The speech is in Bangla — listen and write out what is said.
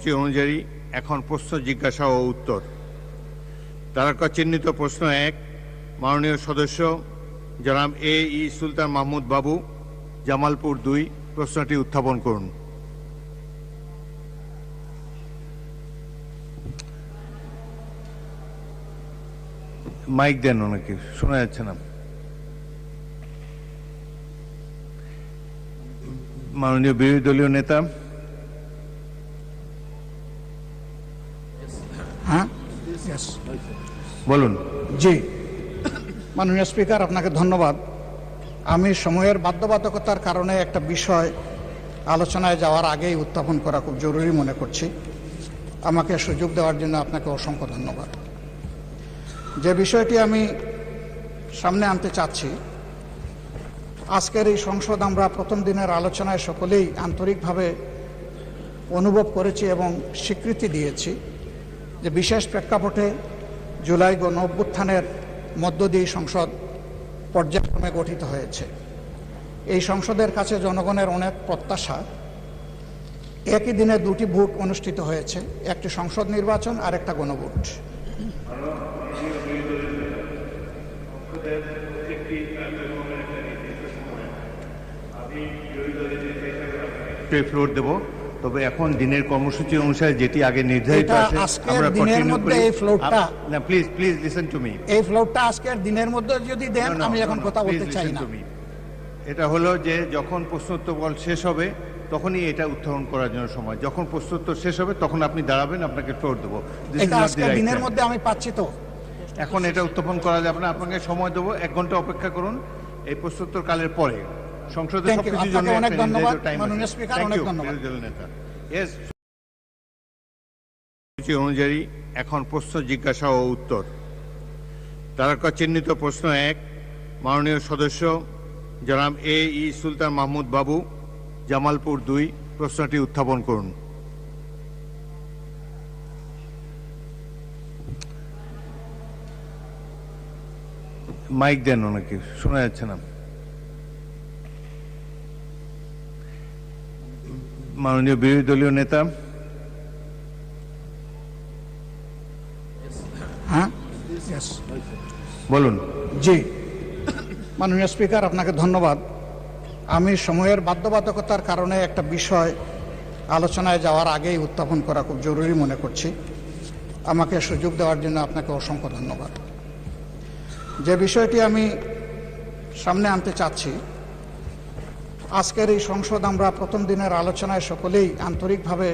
কর্মসূচি অনুযায়ী এখন প্রশ্ন জিজ্ঞাসা ও উত্তর। তারকা চিহ্নিত প্রশ্ন 1, মাননীয় সদস্য জনাব ই সুলতান মাহমুদ বাবু, জামালপুর 2, প্রশ্নটি উত্থাপন করুন। মাইক দেন, ওনাকে শোনা যাচ্ছে না। মাননীয় বিরোধী দলীয় নেতা। হ্যাঁ, বলুন। জি, মাননীয় স্পিকার, আপনাকে ধন্যবাদ। আমি সময়ের বাধ্যবাধকতার কারণে একটা বিষয় আলোচনায় যাওয়ার আগেই উত্থাপন করা খুব জরুরি মনে করছি। আমাকে সুযোগ দেওয়ার জন্য আপনাকে অসংখ্য ধন্যবাদ। যে বিষয়টি আমি সামনে আনতে চাচ্ছি, আজকের এই সংসদ আমরা প্রথম দিনের আলোচনায় সকলেই আন্তরিকভাবে অনুভব করেছি এবং স্বীকৃতি দিয়েছি যে বিশেষ প্রেক্ষাপটে জুলাই গণঅভ্যুত্থানের মধ্য দিয়ে সংসদ পর্যায়ক্রমে গঠিত হয়েছে। এই সংসদের কাছে জনগণের অনেক প্রত্যাশা। একই দিনে 2টি ভোট অনুষ্ঠিত হয়েছে, একটি সংসদ নির্বাচন আর একটা গণভোট। ফ্লোর দেব, তবে এখন দিনের কর্মসূচি অনুসারে যেটি আগে নির্ধারিত আছে আমরা কন্টিনিউ করি। এই ফ্লোরটা, না প্লিজ লিসেন টু মি। এই ফ্লোরটা আজকের দিনের মধ্যে যদি দেন, আমি এখন কথা বলতে চাই না। এটা হলো যে যখন প্রশ্নোত্তর শেষ হবে তখনই এটা উত্থাপন করার জন্য সময়। যখন প্রশ্নোত্তর শেষ হবে তখন আপনি দাঁড়াবেন, আপনাকে ফ্লোর দেবো। এটা আজকের দিনের মধ্যে আমি পাচ্ছি তো। এখন এটা উত্থাপন করা যাবে না, আপনাকে সময় দেবো, 1 ঘন্টা অপেক্ষা করুন এই প্রশ্নোত্তর কালের পরে। সংসদে সবকিছুর জন্য অনেক ধন্যবাদ মাননীয় স্পিকার, অনেক ধন্যবাদ। অনুযায়ী এখন প্রশ্ন জিজ্ঞাসা ও উত্তর। তারকা চিহ্নিত প্রশ্ন 1, মাননীয় সদস্য জনাব ই সুলতান মাহমুদ বাবু, জামালপুর 2, প্রশ্নটি উত্থাপন করুন। মাইক দেন, ওনাকে শোনা যাচ্ছে না। মাননীয় বিরোধী দলীয় নেতা। হ্যাঁ, বলুন। জি, মাননীয় স্পিকার, আপনাকে ধন্যবাদ। আমি সময়ের বাধ্যবাধকতার কারণে একটা বিষয় আলোচনায় যাওয়ার আগেই উত্থাপন করা খুব জরুরি মনে করছি। আমাকে সুযোগ দেওয়ার জন্য আপনাকে অসংখ্য ধন্যবাদ। যে বিষয়টি আমি সামনে আনতে চাচ্ছি, আজকের এই সংসদ আমরা প্রথম দিনের আলোচনায় সকলেই আন্তরিকভাবে